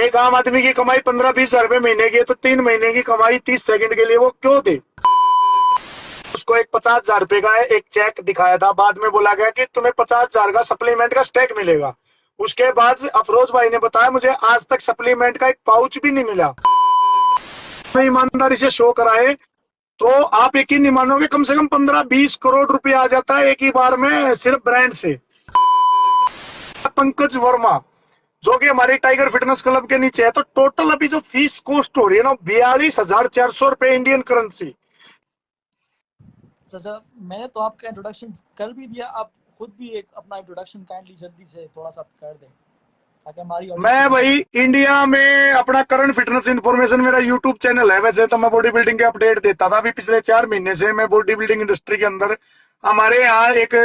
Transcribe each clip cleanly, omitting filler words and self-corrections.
एक आम आदमी की कमाई 15-20 हजार रुपए महीने की है, तो 3 महीने की कमाई 30 सेकंड के लिए वो क्यों दे? उसको एक 50 हजार रुपए का एक चेक दिखाया था, बाद में बोला गया कि तुम्हें 50 हजार का सप्लीमेंट का स्टैक मिलेगा। उसके बाद अफरोज भाई ने बताया मुझे आज तक सप्लीमेंट का एक पाउच भी नहीं मिला। मैं ईमानदारी से शो कराए तो आप यकीन नहीं मानोगे, कम से कम 15-20 करोड़ रुपया आ जाता है एक ही बार में सिर्फ ब्रांड से। पंकज वर्मा जो कि हमारे टाइगर फिटनेस क्लब के नीचे है, तो टोटल अभी जो फीस कॉस्ट हो रही है ना 42,400 रुपए इंडियन करेंसी। चाचा, मैंने तो आपका इंट्रोडक्शन कर भी दिया, आप खुद भी एक अपना इंट्रोडक्शन काइंडली जल्दी से थोड़ा सा कर दें ताकि हमारी ऑडियंस को मैं पता भाई चले। इंडिया में अपना करंट फिटनेस इंफॉर्मेशन, मेरा यूट्यूब चैनल है। वैसे तो मैं बॉडी बिल्डिंग के अपडेट देता था, अभी पिछले 4 महीने से मैं बॉडी बिल्डिंग इंडस्ट्री के अंदर। हमारे यहाँ एक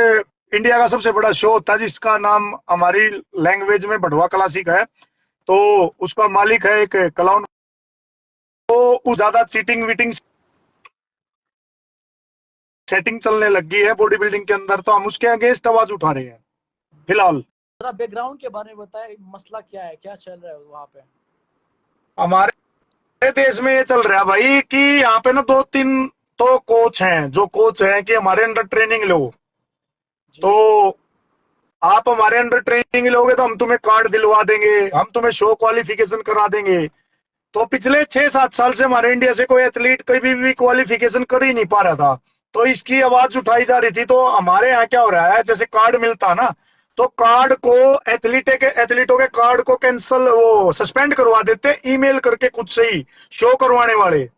इंडिया का सबसे बड़ा शो होता है जिसका नाम हमारी लैंग्वेज में बढ़वा क्लासिक है, तो उसका मालिक है एक क्लाउन। तो उस ज्यादा चीटिंग वीटिंग सेटिंग चलने लग गई है बॉडी बिल्डिंग के अंदर, तो हम उसके अगेंस्ट आवाज उठा रहे हैं फिलहाल। जरा बैकग्राउंड के बारे में बताएं, मसला क्या है, क्या चल रहा है वहाँ पे? हमारे देश में ये चल रहा है भाई कि यहाँ पे ना 2-3 तो कोच हैं, जो कोच हैं कि हमारे अंडर ट्रेनिंग लो, जी तो आप हमारे अंडर ट्रेनिंग लोगे तो हम तुम्हें कार्ड दिलवा देंगे, हम तुम्हें शो क्वालिफिकेशन करा देंगे। तो पिछले 6-7 साल से हमारे इंडिया से कोई एथलीट कभी भी क्वालिफिकेशन कर ही नहीं पा रहा था, तो इसकी आवाज उठाई जा रही थी। तो हमारे यहाँ क्या हो रहा है, जैसे कार्ड मिलता ना, तो कार्ड को एथलीटों के कार्ड को कैंसल, वो सस्पेंड करवा देते ईमेल करके खुद से ही शो करवाने वाले।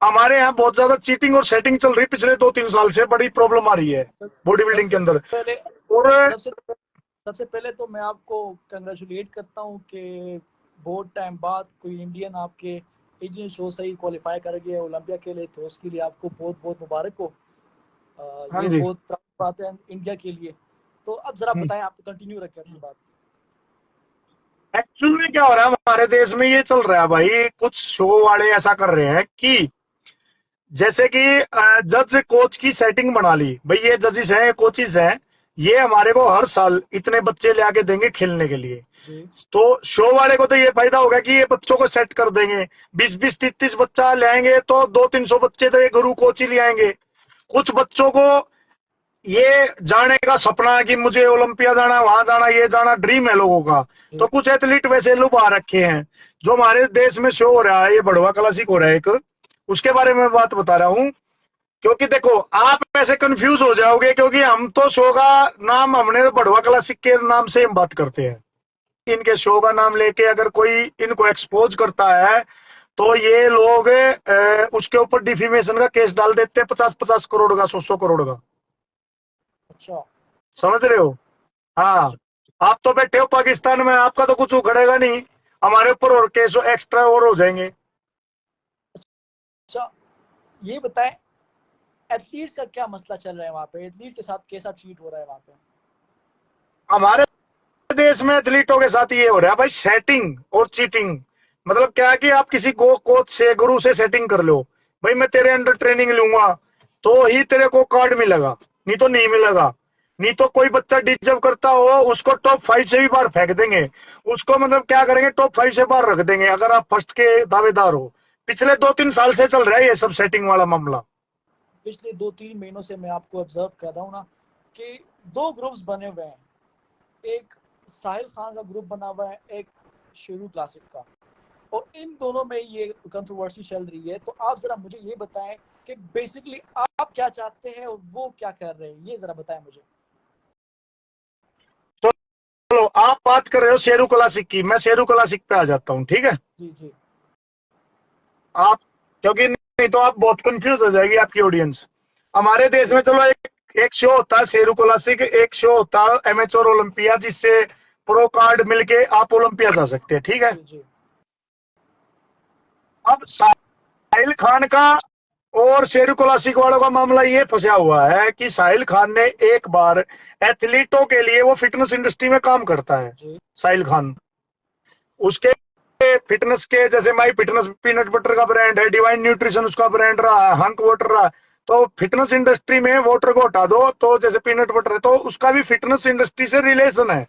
हमारे यहाँ बहुत ज्यादा चीटिंग और सेटिंग चल रही पिछले 2-3 साल से, बड़ी प्रॉब्लम आ रही है बॉडी बिल्डिंग के सबसे अंदर। पहले और सबसे सबसे पहले तो मैं आपको कंग्रेचुलेट करता हूँ कि बहुत टाइम बाद कोई इंडियन आपके इंडियन शो से ही क्वालिफाई कर गया ओलंपिया के लिए, तो उसके लिए आपको बहुत बहुत मुबारक हो। हाँ ये जी। बहुत प्राउड बात है इंडिया के लिए। तो अब जरा बताएं, आप कंटिन्यू रखें अपनी बात। एक्चुअल में क्या हो रहा है हमारे देश में, ये चल रहा है भाई, कुछ शो वाले ऐसा कर रहे हैं कि जैसे कि जज कोच की सेटिंग बना ली भाई, ये जजेस हैं, कोचिज हैं, ये हमारे को हर साल इतने बच्चे ले आके देंगे खेलने के लिए। जी तो शो वाले को तो ये फायदा होगा कि ये बच्चों को सेट कर देंगे, 20-20, 30-30 बच्चा ले आएंगे, तो 200-300 बच्चे तो ये गुरु कोच ही ले आएंगे। कुछ बच्चों को ये जाने का सपना है कि मुझे ओलंपिया जाना, वहां जाना, ये जाना ड्रीम है लोगों का। तो जी कुछ एथलीट वैसे लुभा रखे हैं। जो हमारे देश में शो हो रहा है, ये बढ़वा क्लासिक हो रहा है एक, उसके बारे में बात बता रहा हूँ। क्योंकि देखो आप ऐसे कंफ्यूज हो जाओगे, क्योंकि हम तो शो का नाम हमने बढ़वा क्लासिक के नाम से हम बात करते हैं। इनके शो का नाम लेके अगर कोई इनको एक्सपोज करता है, तो ये लोग उसके ऊपर डिफेमेशन का केस डाल देते हैं, 50-50 करोड़ का, 100-100 करोड़ का। अच्छा समझ रहे हो? हाँ। अच्छा आप तो बैठे हो पाकिस्तान में, आपका तो कुछ उखड़ेगा नहीं, हमारे ऊपर और केस एक्स्ट्रा और हो जाएंगे। अच्छा, ये बताएं, एथलीट्स का क्या मसला चल रहा है वहाँ पे? एथलीट्स के साथ कैसा ट्रीट हो रहा है वहाँ पे? हमारे देश में एथलीटों के साथ ये हो रहा है भाई, सेटिंग और चीटिंग। मतलब क्या है कि आप किसी को कोच से, गुरु से सेटिंग कर लो, भाई मैं तेरे अंडर ट्रेनिंग लूंगा तो ही तेरे को कार्ड मिलेगा, नहीं तो नहीं मिलेगा। नहीं तो कोई बच्चा डिजर्व करता हो उसको टॉप 5 से भी बाहर फेंक देंगे। उसको मतलब क्या करेंगे, टॉप 5 से बाहर रख देंगे अगर आप फर्स्ट के दावेदार हो। पिछले 2-3 साल से चल रहा है ये सब सेटिंग वाला मामला। पिछले 2-3 महीनों से मैं आपको ऑब्जर्व कर रहा हूँ ना कि दो ग्रुप्स बने हुए हैं। एक साहिल खान का ग्रुप बना हुआ है, एक शेरू क्लासिक का, और इन दोनों में ये कंट्रोवर्सी चल रही है। तो आप जरा मुझे ये बताएं कि बेसिकली आप क्या चाहते हैं और वो क्या कर रहे हैं, ये जरा बताएं मुझे। चलो आप बात कर रहे हो शेरू क्लासिक की, मैं शेरू क्लासिक पे आ जाता हूँ, ठीक है? जी जी आप, क्योंकि नहीं तो आप बहुत कंफ्यूज हो जाएगी आपकी ऑडियंस। हमारे देश जी में चलो एक शो होता है शेरू क्लासिक, एक शो होता है एमेच्योर ओलंपिया, जिससे प्रो कार्ड मिलके आप ओलंपिया जा सकते हैं, ठीक है? जी जी अब साहिल खान का और शेरू क्लासिक वालों का मामला ये फंसा हुआ है कि साहिल खान ने एक बार एथलीटों के लिए, वो फिटनेस इंडस्ट्री में काम करता है जी साहिल खान, उसके फिटनेस के जैसे माई फिटनेस पीनट बटर का ब्रांड है, डिवाइन न्यूट्रिशन उसका ब्रांड रहा है, हंक वाटर रहा। तो फिटनेस इंडस्ट्री में वाटर को हटा दो, तो जैसे पीनट बटर है तो उसका भी फिटनेस इंडस्ट्री से रिलेशन है।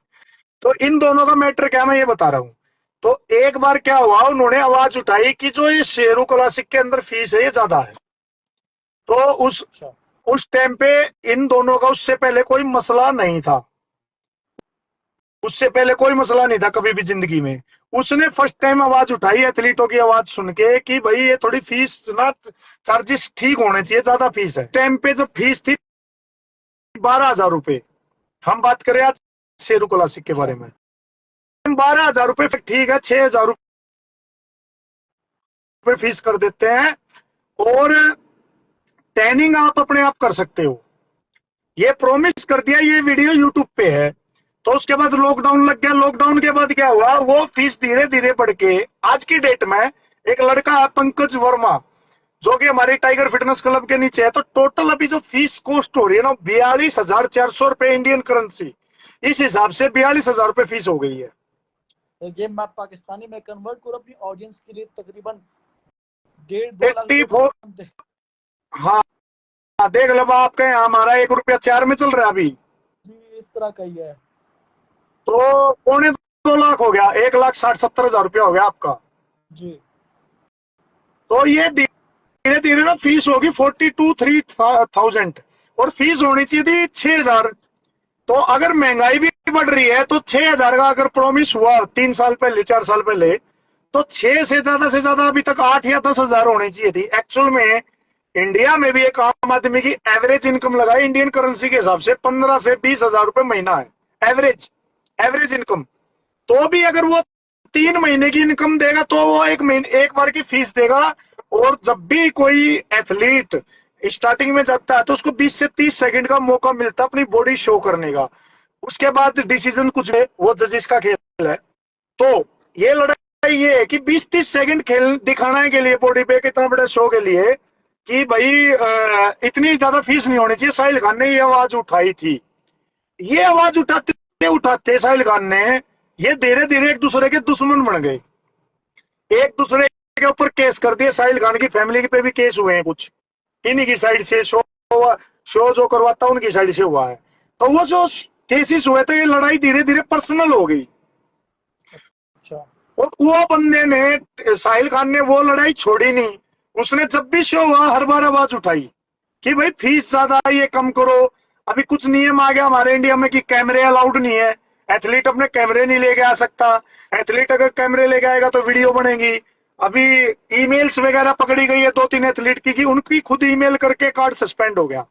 तो इन दोनों का मैटर क्या, मैं ये बता रहा हूँ तो एक बार क्या हुआ, उन्होंने आवाज उठाई कि जो ये शेरू क्लासिक के अंदर फीस है ये ज्यादा है। तो अच्छा। उस टाइम पे इन दोनों का उससे पहले कोई मसला नहीं था, उससे पहले कोई मसला नहीं था कभी भी जिंदगी में। उसने फर्स्ट टाइम आवाज उठाई एथलीटों की आवाज सुन के कि भाई ये थोड़ी फीस ना, चार्जेस ठीक होने चाहिए, ज्यादा फीस है। टाइम पे जब फीस थी 12,000 रुपए, हम बात करें आज शेरू क्लासिक के अच्छा। बारे में, 12,000 रुपए ठीक है, 6,000 रुपए फीस कर देते हैं और ट्रेनिंग आप अपने आप कर सकते हो। ये प्रॉमिस कर दिया, ये वीडियो यूट्यूब पे है। तो उसके बाद लॉकडाउन लग गया। लॉकडाउन के बाद क्या हुआ, वो फीस धीरे धीरे बढ़ के आज की डेट में एक लड़का है पंकज वर्मा, जो कि हमारे टाइगर फिटनेस क्लब के नीचे है। तो टोटल अभी जो फीस कॉस्ट हो रही है ना, 42,400 रुपए इंडियन करेंसी, इस हिसाब से 42,000 रुपए फीस हो गई है। तो ये मैं पाकिस्तानी में कन्वर्ट करूँ अपनी ऑडियंस के लिए, तकरीबन 1.5-2 लाख रुपए 84, बनते हैं। हाँ देख लो आपके यहाँ हमारा 1 रुपया 4 में चल रहा है अभी। जी, इस तरह का ही है। तो 2.25 लाख हो गया, 1,60,70,000 रुपया हो गया आपका। जी। तो ये धीरे धीरे ना फीस होगी 42-43,000 और फीस होनी चाहिए थी 6,000। तो अगर महंगाई भी बढ़ रही है तो 6,000 का अगर प्रॉमिस हुआ 3 साल पहले 4 साल पहले, तो 6 से ज्यादा अभी तक 8 या 10 हजार होनी चाहिए थी। एक्चुअल में इंडिया में भी एक आम आदमी की एवरेज इनकम लगाई इंडियन करेंसी के हिसाब से 15 से 20 हजार रुपए महीना है, एवरेज एवरेज इनकम। तो भी अगर वो 3 महीने की इनकम देगा तो वो एक बार की फीस देगा। और जब भी कोई एथलीट स्टार्टिंग में जाता है तो उसको 20 से 30 सेकंड का मौका मिलता है अपनी बॉडी शो करने का। उसके बाद डिसीजन कुछ है, वो जजेस का खेल है। तो ये लड़ाई ये है कि 20-30 सेकंड खेल दिखाने के लिए बॉडी पे, कितना बड़े शो के लिए, कि भाई इतनी ज्यादा फीस नहीं होनी चाहिए। साहिल खान ने ये आवाज उठाई थी। ये आवाज उठाते उठाते साहिल खान ने, ये धीरे धीरे एक दूसरे के दुश्मन बन गए, एक दूसरे के ऊपर केस कर दिए। साहिल खान की फैमिली पे भी केस हुए हैं कुछ, इन्हीं की साइड से शो जो करवाता उनकी साइड से हुआ है। तो वो जो केसेस हुए तो ये लड़ाई धीरे धीरे पर्सनल हो गई। अच्छा। और वो बंदे ने, साहिल खान ने वो लड़ाई छोड़ी नहीं। उसने जब भी शो हुआ हर बार आवाज उठाई कि भाई फीस ज्यादा है, ये कम करो। अभी कुछ नियम आ गया हमारे इंडिया में कि कैमरे अलाउड नहीं है, एथलीट अपने कैमरे नहीं लेके आ सकता। एथलीट अगर कैमरे लेके आएगा तो वीडियो बनेगी। अभी ईमेल्स वगैरह पकड़ी गई है 2-3 एथलीट की कि उनकी खुद ईमेल करके कार्ड सस्पेंड हो गया।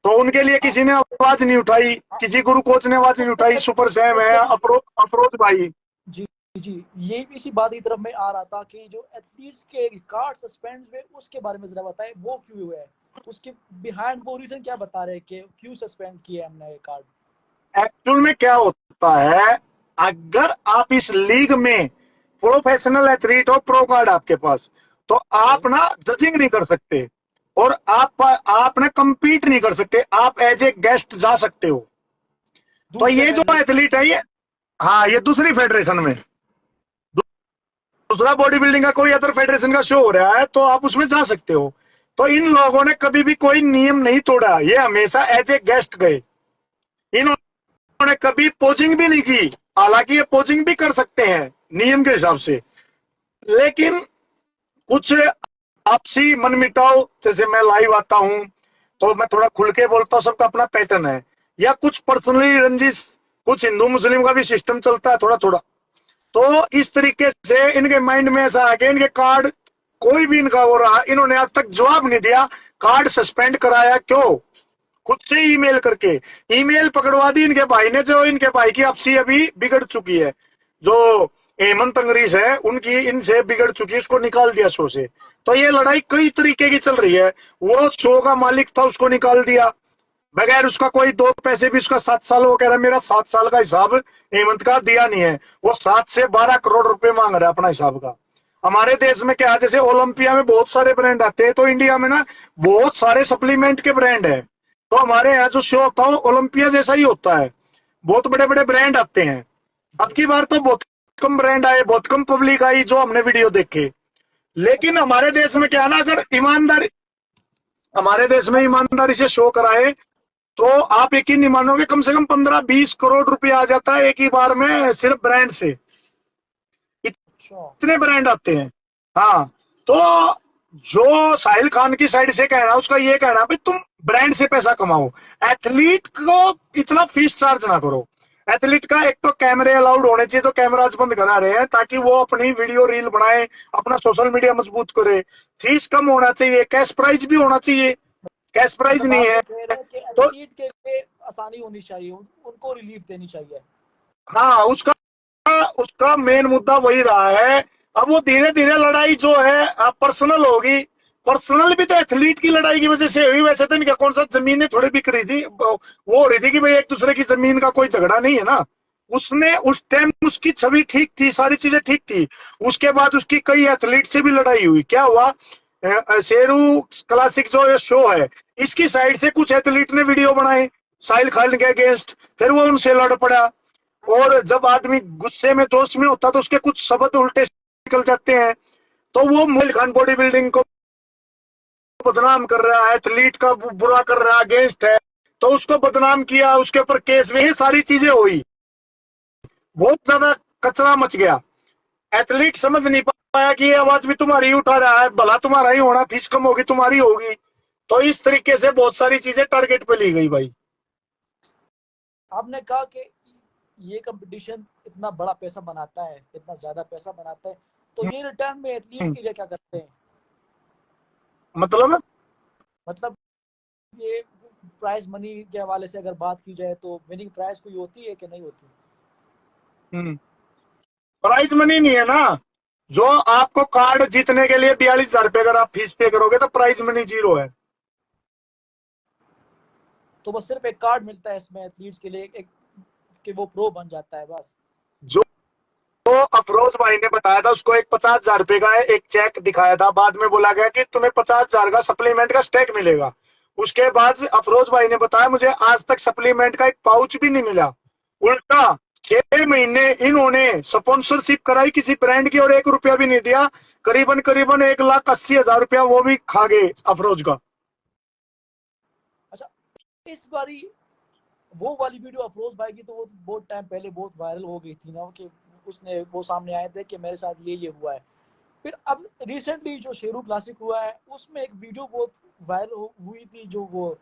तो उनके लिए किसी ने आवाज नहीं उठाई, किसी गुरु कोच ने आवाज नहीं उठाई। सुपर सैम है, अफरोज भाई। जी। जी, ये भी इसी बात की तरफ मैं आ रहा था कि जो एथलीट्स के कार्ड सस्पेंड हुए उसके बारे में जरा बताएं, वो क्यों हुए हैं, उसके बिहाइंड वो रीजन क्या बता रहे हैं कि क्यों सस्पेंड किया हमने ये कार्ड। एक्चुअल में क्या होता है, अगर आप इस लीग में प्रोफेशनल एथलीट हो, प्रो कार्ड आपके पास, तो आप ना जजिंग नहीं कर सकते और आप ना compete नहीं कर सकते। आप एज ए गेस्ट जा सकते हो। तो दूसरे ये जो फेडरेशन। एथलीट है ये, हाँ ये दूसरी फेडरेशन में, दूसरा बॉडी बिल्डिंग का कोई अदर फेडरेशन का शो हो रहा है तो आप उसमें जा सकते हो। तो इन लोगों ने कभी भी कोई नियम नहीं तोड़ा, ये हमेशा एज ए गेस्ट गए। इन्होंने कभी पोजिंग भी नहीं की, हालांकि ये पोजिंग भी कर सकते हैं नियम के हिसाब से। लेकिन कुछ आपसी मनमिटाव, जैसे मैं लाइव आता हूं तो मैं थोड़ा खुल के बोलता हूं, सबका अपना पैटर्न है, या कुछ पर्सनली रंजिश, कुछ हिंदू मुस्लिम का भी सिस्टम चलता है थोड़ा थोड़ा। तो इस तरीके से इनके माइंड में ऐसा आ गया, इनके कार्ड कोई भी इनका हो रहा, इन्होंने आज तक जवाब नहीं दिया कार्ड सस्पेंड कराया क्यों, खुद से ईमेल करके ईमेल पकड़वा दी इनके भाई ने। जो इनके भाई की आपसी अभी बिगड़ चुकी है, जो हेमंत अंग्रीज है उनकी इनसे बिगड़ चुकी है, उसको निकाल दिया शो से। तो ये लड़ाई कई तरीके की चल रही है। वो शो का मालिक था, उसको निकाल दिया बगैर उसका कोई 2 पैसे भी। उसका 7 साल, वो कह रहा है मेरा 7 साल का हिसाब हेमंत का दिया नहीं है। वो 7 से 12 करोड़ रुपए मांग रहा है अपना हिसाब का। हमारे देश में क्या, जैसे ओलंपिया में बहुत सारे ब्रांड आते हैं, तो इंडिया में ना बहुत सारे सप्लीमेंट के ब्रांड है। तो हमारे यहाँ जो शो होता है ओलंपिया जैसा ही होता है, बहुत बड़े बड़े ब्रांड आते हैं। अब की बार तो बहुत कम ब्रांड आए, बहुत कम पब्लिक आई जो हमने वीडियो देखे। लेकिन हमारे देश में क्या ना, अगर ईमानदारी, हमारे देश में ईमानदारी से शो कराए तो आप यकीन नहीं मानोगे, कम से कम 15-20 करोड़ रुपया आ जाता है एक ही बार में सिर्फ ब्रांड से। इतने ब्रांड आते हैं। हाँ, तो जो साहिल खान की साइड से कहना, उसका ये कहना भाई तुम ब्रांड से पैसा कमाओ, एथलीट को इतना फीस चार्ज ना करो। एथलीट का एक तो कैमरे अलाउड होने चाहिए, तो कैमराज बंद करा रहे हैं ताकि वो अपनी वीडियो रील बनाए, अपना सोशल मीडिया मजबूत करे। फीस कम होना चाहिए, कैश प्राइज भी होना चाहिए, कैश प्राइज मतलब नहीं आप है ये कह रहे हैं कि तो। एथलीट के लिए आसानी होनी चाहिए, उनको रिलीफ देनी चाहिए। हाँ, उसका उसका मेन मुद्दा वही रहा है। अब वो धीरे धीरे लड़ाई जो है पर्सनल होगी, पर्सनल भी तो एथलीट की लड़ाई की वजह से हुई। वैसे तो इनका कौन सा जमीनें थोड़ी बिक रही थी, वो हो रही थी कि भाई एक दूसरे की जमीन का कोई झगड़ा नहीं है ना। उसने उस टाइम उसकी छवि ठीक थी, सारी चीजें ठीक थी। उसके बाद उसकी कई एथलीट से भी लड़ाई हुई। क्या हुआ, शेरू क्लासिक जो ये शो है, इसकी साइड से कुछ एथलीट ने वीडियो बनाए साहिल खान के अगेंस्ट, फिर वो उनसे लड़ पड़ा। और जब आदमी गुस्से में जोश में होता तो उसके कुछ शब्द उल्टे निकल जाते हैं। तो वो साहिल खान बॉडी बिल्डिंग को बदनाम कर रहा है, एथलीट का बुरा कर रहा है, अगेंस्ट है, तो उसको बदनाम किया, उसके ऊपर केस में, ये सारी चीजें हुई, बहुत ज्यादा कचरा मच गया। एथलीट समझ नहीं पाया कि ये आवाज भी तुम्हारी उठा रहा है, भला तुम्हारा ही होना, फीस कम होगी तुम्हारी होगी। तो इस तरीके से बहुत सारी चीजें टारगेट पे ली गई भाई। आपने कहा कि ये कंपटीशन इतना बड़ा पैसा बनाता है, इतना ज्यादा पैसा बनाता है, तो ये रिटर्न में एथलीट्स के लिए क्या करते हैं? मतलब मतलब ये प्राइज मनी के हवाले से अगर बात की जाए तो विनिंग प्राइज कोई होती है कि नहीं होती? प्राइज मनी नहीं है ना। जो आपको कार्ड जीतने के लिए 42,000 रुपए अगर आप फीस पे करोगे तो प्राइज मनी जीरो है। तो बस सिर्फ एक कार्ड मिलता है इसमें एथलीट्स के लिए, एक कि वो प्रो बन जाता है बस? जो तो अफरोज भाई ने बताया था, उसको एक 50,000 रुपए का एक चेक दिखाया था, बाद में बोला गया कि तुम्हें 50,000 का सप्लीमेंट का स्टेक मिलेगा। उसके बाद अफरोज भाई ने बताया मुझे आज तक सप्लीमेंट का एक पाउच भी नहीं मिला। उल्टा 6 महीने इन्होंने स्पॉन्सरशिप कराई किसी ब्रांड की और 1 रुपया भी नहीं दिया। करीबन करीबन 1,80,000 रुपया वो भी खा गए अफरोज का। अच्छा, इस बारी वो वाली वीडियो अफरोज भाई की तो वो बहुत टाइम पहले बहुत वायरल हो गई थी ना, कि उसने वो सामने आए थे कि मेरे साथ ये हुआ है। फिर अब रिसेंटली जो शेरू क्लासिक हुआ है उसमें एक वीडियो बहुत वायरल हुई थी, जो वो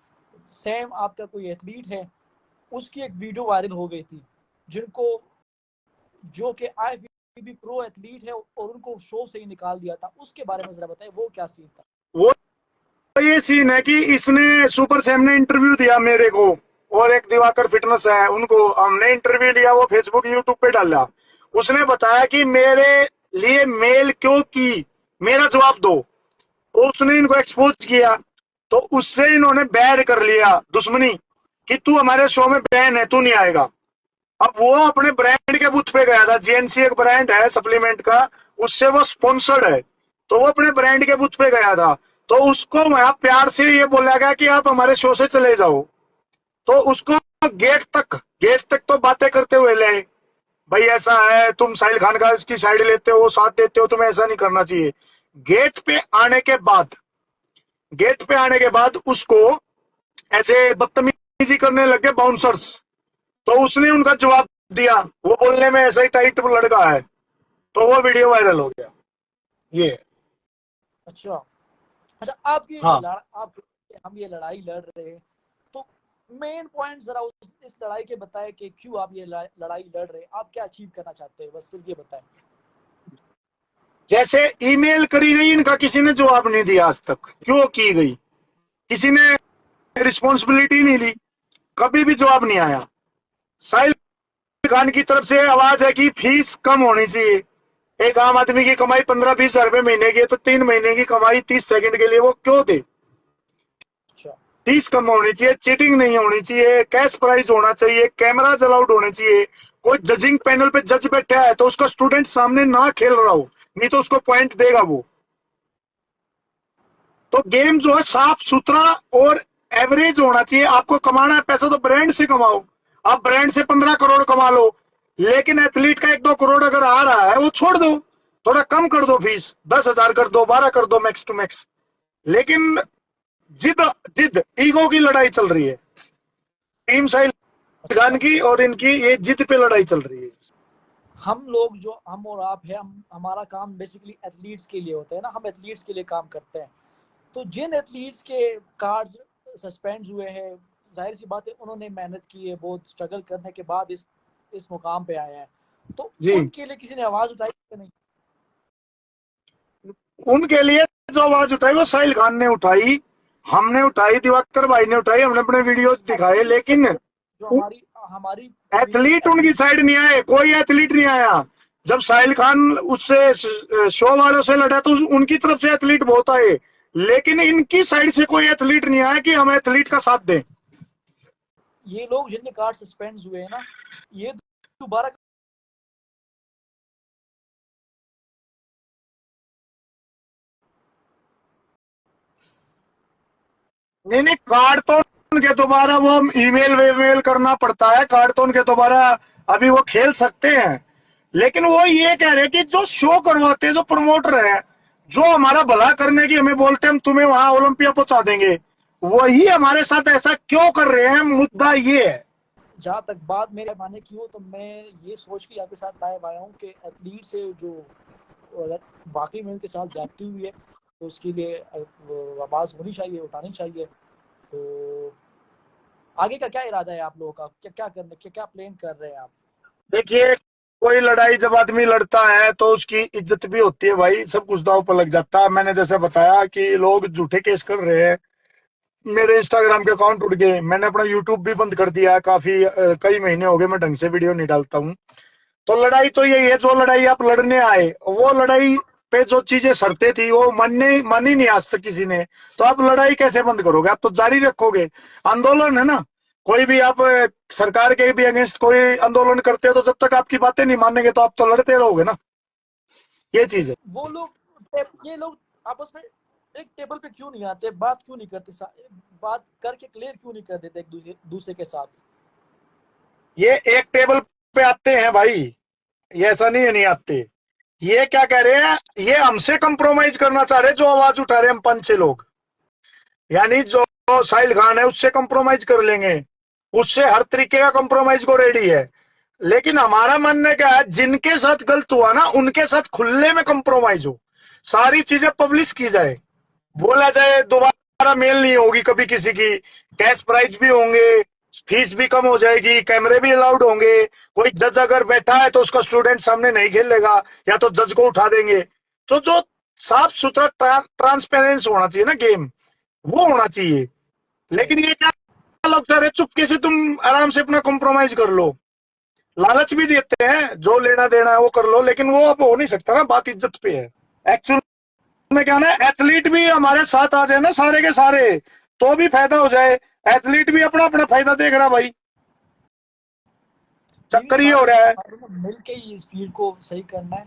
सेम आपका कोई एथलीट है उसकी एक वीडियो वायरल हो गई थी, जिनको जो कि आईएफबीबी प्रो एथलीट है और उनको शो से ही निकाल दिया था। उसके बारे में जरा बताइए वो क्या सीन था? वो ये सीन है कि इसने सुपर सैम ने इंटरव्यू दिया मेरे को, और एक दिवाकर फिटनेस है, उनको हमने इंटरव्यू लिया, वो फेसबुक यूट्यूब पे डाला। उसने बताया कि मेरे लिए मेल क्यों की, मेरा जवाब दो। तो उसने इनको एक्सपोज किया, तो उससे इन्होंने बैन कर लिया दुश्मनी, कि तू हमारे शो में बैन है, तू नहीं आएगा। अब वो अपने ब्रांड के बूथ पे गया था, जीएनसी एक ब्रांड है सप्लीमेंट का, उससे वो स्पॉन्सर्ड है, तो वो अपने ब्रांड के बूथ पे गया था। तो उसको वहां प्यार से ये बोला गया कि आप हमारे शो से चले जाओ। तो उसको गेट तक तो बातें करते हुए ले, भाई ऐसा है, तुम साहिल खान का इसकी साइड लेते हो, साथ देते हो, तुम्हें ऐसा नहीं करना चाहिए। गेट पे आने के बाद गेट पे आने के बाद उसको ऐसे बदतमीजी करने लगे बाउंसर्स। तो उसने उनका जवाब दिया, वो बोलने में ऐसा ही टाइट लड़का है, तो वो वीडियो वायरल हो गया। ये अच्छा अच्छा, आपकी हाँ, आप हम ये लड़ाई लड़ रहे हैं तो मेन पॉइंट जरा इस लड़ाई के बताएं कि क्यों आप ये लड़ाई लड़ रहे हैं, आप क्या अचीव करना चाहते हैं, बस सिर्फ ये बताएं। जैसे ईमेल करी गई, इनका किसी ने जवाब नहीं दिया आज तक, क्यों की गई, किसी ने रिस्पॉन्सिबिलिटी नहीं ली, कभी भी जवाब नहीं आया। साहिल खान की तरफ से आवाज है कि फीस कम होनी चाहिए। एक आम आदमी की कमाई 15-20 हजार रुपए महीने की है, तो 3 महीने की कमाई 30 सेकंड के लिए वो क्यों दे। अच्छा फीस कम होनी चाहिए, चीटिंग नहीं होनी चाहिए, कैश प्राइज होना चाहिए, कैमरा अलाउड होने चाहिए। कोई जजिंग पैनल पे जज बैठा है तो उसका स्टूडेंट सामने ना खेल रहा हो, नहीं तो उसको पॉइंट देगा वो। तो गेम जो है साफ सुथरा और एवरेज होना चाहिए। आपको कमाना है पैसा तो ब्रांड से कमाओ, आप ब्रांड से 15 करोड़ कमा लो, लेकिन एथलीट का 1-2 करोड़ अगर आ रहा है वो छोड़ दो, थोड़ा कम कर दो फीस, 10,000 कर दो, 12 कर दो मैक्स टू मैक्स। लेकिन जिद जिद ईगो की लड़ाई चल रही है, टीम साहिल अच्छा खान की और इनकी ये जिद पे लड़ाई चल रही है। हम लोग जो हम और आप है, हमारा काम बेसिकली एथलीट्स के लिए होता है ना, हम एथलीट्स के लिए काम करते हैं। तो जिन एथलीट्स के कार्ड्स सस्पेंड हुए हैं, जाहिर सी बात है उन्होंने मेहनत की है, बहुत स्ट्रगल करने के बाद इस मुकाम पे आए हैं, तो जी। उनके लिए किसी ने आवाज उठाई कि नहीं? उनके लिए जो आवाज उठाई वो साहिल खान ने उठाई, हमने उठाई, दिवाकर भाई ने उठाई, हमने अपने वीडियो दिखाए, लेकिन जो हमारी हमारी कम्युनिटी एथलीट उनकी साइड नहीं आए, कोई एथलीट नहीं आया। जब साहिल खान उससे शो वालों से लड़ा तो उनकी तरफ से एथलीट बहुत आए, लेकिन इनकी साइड से कोई एथलीट नहीं आया कि हम एथलीट का साथ दें। ये लोग जिनके कार्ड सस्पेंड हुए हैं ना, ये दोबारा नहीं नहीं, कार्ड तो उनके दोबारा वो ईमेल वेमेल करना पड़ता है, कार्ड तो उनके दोबारा अभी वो खेल सकते हैं। लेकिन वो ये कह रहे हैं कि जो शो करवाते हैं, जो प्रमोटर है, जो हमारा भला करने की हमें बोलते हैं हम तुम्हें वहां ओलंपिया पहुंचा देंगे, वही हमारे साथ ऐसा क्यों कर रहे हैं, मुद्दा ये है। जहाँ तक बात मेरे मानने की हो, तो मैं ये सोच के आपके साथ लाइव आया हूँ कि एथलीट से जो अगर वाकई में उनके साथ ज्यादती हुई है तो उसके लिए आवाज होनी चाहिए, उठानी चाहिए। तो आगे का क्या इरादा है आप लोगों का, क्या क्या करने, क्या क्या प्लान कर रहे हैं आप? देखिए, कोई लड़ाई जब आदमी लड़ता है तो उसकी इज्जत भी होती है भाई, सब कुछ दांव पर लग जाता है। मैंने जैसे बताया कि लोग झूठे केस कर रहे हैं, मेरे इंस्टाग्राम के अकाउंट उठ गए, मैंने अपना यूट्यूब भी बंद कर दिया है, काफी कई महीने हो गए मैं ढंग से वीडियो नहीं डालता हूँ। तो लड़ाई तो यही है, जो लड़ाई आप लड़ने आए वो लड़ाई पे जो चीजें शर्तें थी वो मानी नहीं आज तक किसी ने, तो आप लड़ाई कैसे बंद करोगे, आप तो जारी रखोगे। आंदोलन है ना, कोई भी आप सरकार के भी अगेंस्ट कोई आंदोलन करते हो तो जब तक आपकी बातें नहीं मानेंगे तो आप तो लड़ते रहोगे ना, ये चीज है। वो लोग, ये लोग आपस में एक टेबल पे क्यों नहीं आते, बात क्यों नहीं करते, बात करके क्लियर क्यों नहीं कर देते एक दूसरे के साथ? ये एक टेबल पे आते हैं भाई, ये ऐसा नहीं है नहीं आते। ये क्या कह रहे हैं, ये हमसे कंप्रोमाइज करना चाह रहे हैं, जो आवाज उठा रहे हैं हम 5-6 लोग, यानी जो साहिल खान है उससे कंप्रोमाइज कर लेंगे, उससे हर तरीके का कंप्रोमाइज को रेडी है। लेकिन हमारा मानना क्या है, जिनके साथ गलत हुआ ना उनके साथ खुले में कंप्रोमाइज हो, सारी चीजें पब्लिश की जाए, बोला जाए दोबारा मेल नहीं होगी कभी किसी की, कैश प्राइज भी होंगे, फीस भी कम हो जाएगी, कैमरे भी अलाउड होंगे, कोई जज अगर बैठा है तो उसका स्टूडेंट सामने नहीं खेलेगा, या तो जज को उठा देंगे। तो जो साफ सुथरा ट्रांसपेरेंस होना चाहिए ना गेम, वो होना चाहिए। सही। लेकिन ये क्या लोग कह रहे, चुपके से तुम आराम से अपना कॉम्प्रोमाइज कर लो, लालच भी देते हैं, जो लेना देना है वो कर लो, लेकिन वो अब हो नहीं सकता ना, बात इज्जत पे है। एक्चुअल में क्या ना, एथलीट भी हमारे साथ आ जाए ना सारे के सारे, तो भी फायदा हो जाए। एथलीट भी अपना अपना फायदा देख रहा भाई, ये भी चक्कर ये हो रहा है। मिल के ही इस भीड़ को सही करना है।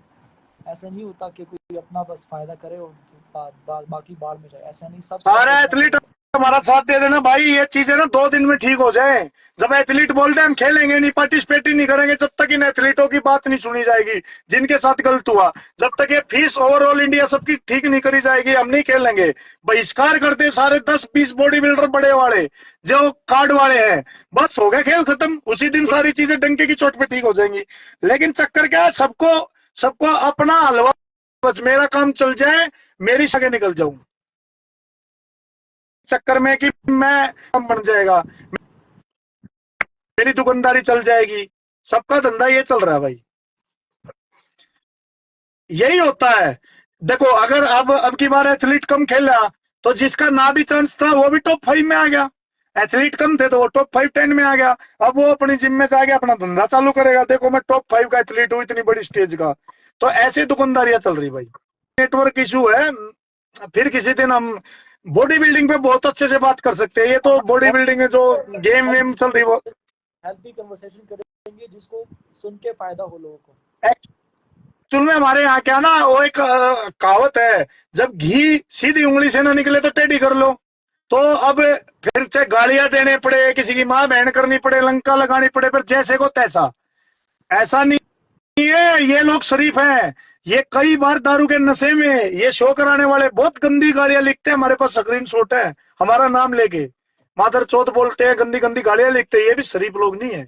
ऐसा नहीं होता कि कोई अपना बस फायदा करे और बाकी बाढ़ में जाए, ऐसा नहीं, सबका सारा सोचना एथलीट चाहिए। हमारा साथ दे देना भाई, ये चीजें ना 2 दिन में ठीक हो जाए। जब एथलीट बोलते हैं हम खेलेंगे नहीं, पार्टिसिपेट ही नहीं करेंगे, जब तक इन एथलीटों की बात नहीं सुनी जाएगी जिनके साथ गलत हुआ, जब तक ये फीस ओवरऑल इंडिया सबकी ठीक नहीं करी जाएगी, हम नहीं खेलेंगे। बहिष्कार करते सारे 10-20 बॉडी बिल्डर बड़े वाले जो कार्ड वाले हैं, बस हो गया खेल खत्म, उसी दिन सारी चीजें डंके की चोट पे ठीक हो जाएंगी। लेकिन चक्कर क्या है, सबको सबको अपना हलवा, बस मेरा काम चल जाए, मेरी सगे निकल जाऊं, चक्कर में कि मैं कम बन जाएगा, मेरी दुकानदारी चल जाएगी, सबका धंधा ये चल रहा है भाई, यही होता है। देखो, अगर अब की बार एथलीट कम खेला तो जिसका ना भी चांस था वो भी टॉप 5 में आ गया, एथलीट कम थे तो वो टॉप 5-10 में आ गया, अब वो अपनी जिम में जाके अपना धंधा चालू करेगा, देखो मैं टॉप 5 का एथलीट हूँ इतनी बड़ी स्टेज का। तो ऐसी दुकानदारियां चल रही भाई, नेटवर्क इशू है। फिर किसी दिन हम बॉडी बिल्डिंग पे बहुत अच्छे से बात कर सकते हैं, ये तो बॉडी बिल्डिंग है जो गेम वेम चल रही वो हेल्थी कन्वर्सेशन करेंगे जिसको सुन के फायदा हो लोगों को। एक्चुअल में हमारे यहाँ क्या ना, वो एक कहावत है, जब घी सीधी उंगली से ना निकले तो टेढ़ी कर लो। तो अब फिर चाहे गालियां देने पड़े, किसी की माँ बहन करनी पड़े, लंका लगानी पड़े, फिर जैसे को तैसा, ऐसा नहीं है। ये लोग शरीफ हैं, ये कई बार दारू के नशे में ये शो कराने वाले बहुत गंदी गालियां लिखते हैं, हमारे पास स्क्रीन शॉट है, हमारा नाम लेके मादर चौथ बोलते हैं, गंदी गंदी गालियां लिखते हैं, ये भी शरीफ लोग नहीं है।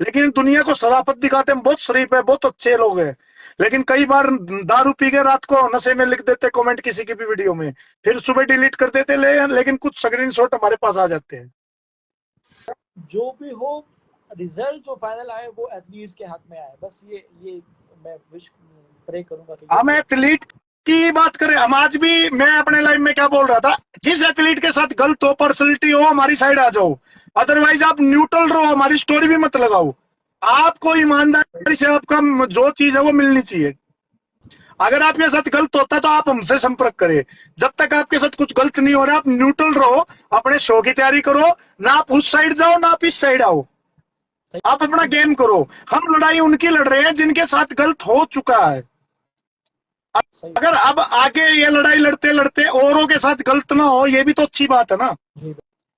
लेकिन दुनिया को शराफत दिखाते हैं, बहुत शरीफ है, बहुत अच्छे लोग हैं, लेकिन कई बार दारू पी के रात को नशे में लिख देते कमेंट किसी की भी वीडियो में, फिर सुबह डिलीट कर देते लेकिन कुछ स्क्रीनशॉट हमारे पास आ जाते हैं। जो भी हो, रिजल्ट जो फाइनल आए वो एथलीट्स के हक में आए, बस ये मैं विश प्रे करूंगा कि हम एथलीट की बात करें, हम आज भी, मैं अपने लाइफ में क्या बोल रहा था, जिस एथलीट के साथ गलत हो, पर्सनैलिटी हो, हमारी साइड आ जाओ, अदरवाइज आप न्यूट्रल रहो, हमारी स्टोरी भी मत लगाओ। आपको ईमानदारी से आपका जो चीज है वो मिलनी चाहिए। अगर आपके साथ गलत होता है तो आप हमसे संपर्क करें। जब तक आपके साथ कुछ गलत नहीं हो रहा, आप न्यूट्रल रहो, अपने शो की तैयारी करो, ना आप उस साइड जाओ ना आप इस साइड आओ, आप अपना गेम करो। हम लड़ाई उनकी लड़ रहे हैं जिनके साथ गलत हो चुका है। सही अगर अब आगे ये लड़ाई लड़ते लड़ते औरों के साथ गलत ना हो, ये भी तो अच्छी बात है ना। जी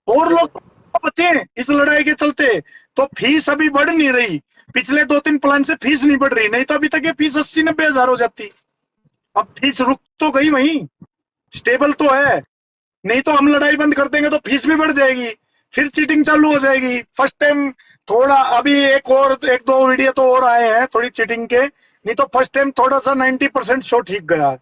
और लोग बचे इस लड़ाई के चलते, तो फीस अभी बढ़ नहीं रही, पिछले 2-3 प्लान से फीस नहीं बढ़ रही, नहीं तो अभी तक ये फीस 80-90 हजार हो जाती। अब फीस रुक तो गई, वहीं स्टेबल तो है, नहीं तो हम लड़ाई बंद कर देंगे तो फीस भी बढ़ जाएगी, फिर चीटिंग चालू हो जाएगी। फर्स्ट टाइम थोड़ा, अभी एक दो वीडियो तो और आए हैं थोड़ी चीटिंग के, नहीं तो फर्स्ट टाइम थोड़ा सा 90% शो ठीक गया,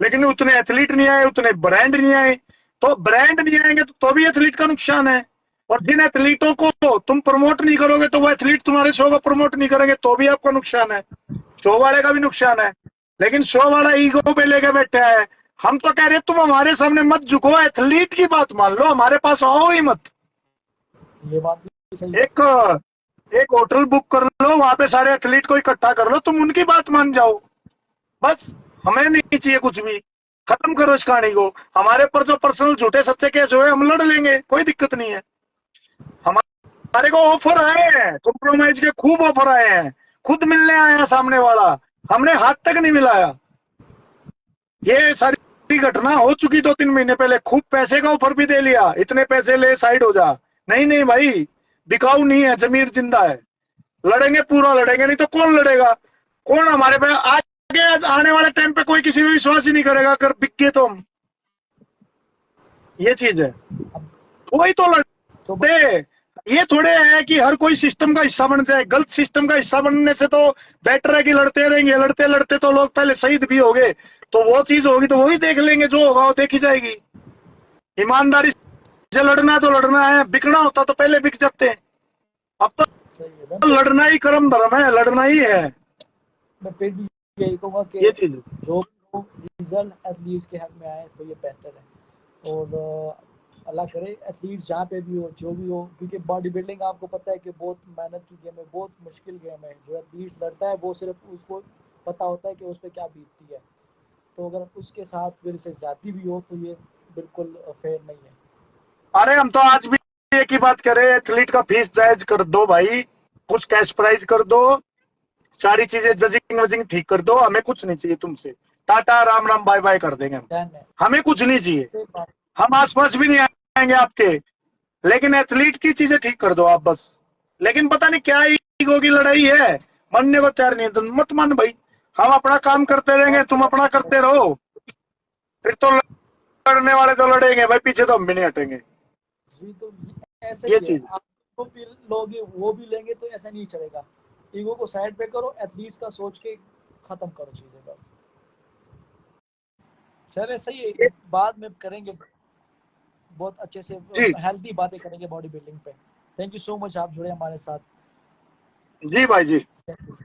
लेकिन उतने एथलीट नहीं आए, उतने ब्रांड नहीं आए। तो ब्रांड नहीं आएंगे तो भी एथलीट का नुकसान है, और जिन एथलीटों को तुम प्रमोट नहीं करोगे तो वो एथलीट तुम्हारे शो को प्रमोट नहीं करेंगे तो भी आपका नुकसान है, शो वाले का भी नुकसान है। लेकिन शो वाला ईगो पे लेके बैठा है। हम तो कह रहे तुम हमारे सामने मत झुको, एथलीट की बात मान लो, हमारे पास आओ ही मत। ये बात भी सही है। एक होटल बुक कर लो, वहां पे सारे एथलीट को इकट्ठा कर लो, तुम उनकी बात मान जाओ, बस। हमें नहीं चाहिए कुछ भी, खत्म करो इस कहानी को। हमारे पर जो पर्सनल झूठे सच्चे केस हुए हम लड़ लेंगे, कोई दिक्कत नहीं है। हमारे को ऑफर आए हैं, कॉम्प्रोमाइज के खूब ऑफर आए हैं, खुद मिलने आया सामने वाला, हमने हाथ तक नहीं मिलाया। ये सारी घटना हो चुकी 2-3 महीने पहले, खूब पैसे का ऑफर भी दे लिया, इतने पैसे ले साइड हो जा। नहीं नहीं भाई, बिकाऊ नहीं है, जमीर जिंदा है, लड़ेंगे पूरा लड़ेंगे, नहीं तो कौन लड़ेगा। कौन हमारे पे आगे आने वाले टाइम पे कोई किसी पे विश्वास ही नहीं करेगा अगर बिक गए तो हम, ये चीज है। कोई तो तो लड़े, ये थोड़े है कि हर कोई सिस्टम का हिस्सा बन जाए। गलत सिस्टम का हिस्सा बनने से तो बेटर है कि लड़ते रहेंगे, लड़ते लड़ते तो लोग पहले शहीद भी हो गए, तो वो चीज होगी तो वही देख लेंगे, जो होगा वो देखी जाएगी। ईमानदारी से लड़ना है तो लड़ना है, बिकना होता तो पहले बिक जाते हैं। अब सही है। तो लड़ना ही कर्म धर्म है, लड़ना ही है, मैं फिर भी यही कहूँगा कि ये चीज। जो रिजल्ट एथलीट्स के हक में आए तो ये बेहतर है। और अल्लाह करे एथलीट्स जहाँ पे भी हो, जो भी हो, क्योंकि बॉडी बिल्डिंग आपको पता है कि बहुत मेहनत की गेम है, बहुत मुश्किल गेम है। जो एथलीट्स लड़ता है वो सिर्फ उसको पता होता है कि उस पर क्या बीतती है, तो अगर उसके साथ फिर से ज्यादती भी हो तो ये बिल्कुल फेयर नहीं है। अरे हम तो आज भी एक ही बात करें, एथलीट का फीस जायज कर दो भाई, कुछ कैश प्राइज कर दो, सारी चीजें जजिंग वजिंग ठीक कर दो, हमें कुछ नहीं चाहिए तुमसे, टाटा राम राम बाय बाय कर देंगे हम, डन है। हमें कुछ नहीं चाहिए, फिर बात हम आसपास भी नहीं आएंगे आपके। लेकिन एथलीट की चीजें ठीक कर दो आप बस। लेकिन पता नहीं क्या ईगो की लड़ाई है, मानने को तैयार नहीं है तो मत मान भाई, हम अपना काम करते रहेंगे, तुम अपना करते रहो, फिर तो लड़ने वाले तो लड़ेंगे भाई, पीछे तो हम भी नहीं हटेंगे, जी, तो ऐसा ये ही है। चीज। आप तो भी लोगे वो भी लेंगे तो ऐसा नहीं चलेगा। ईगो को साइड पे करो, एथलीट्स का सोच के खत्म करो चीजें, बस। चले सही है, बाद में करेंगे, बहुत अच्छे से जी हेल्दी बातें करेंगे बॉडी बिल्डिंग पे। थैंक यू सो मच, आप जुड़े हमारे साथ। जी भाई जी। Thank you.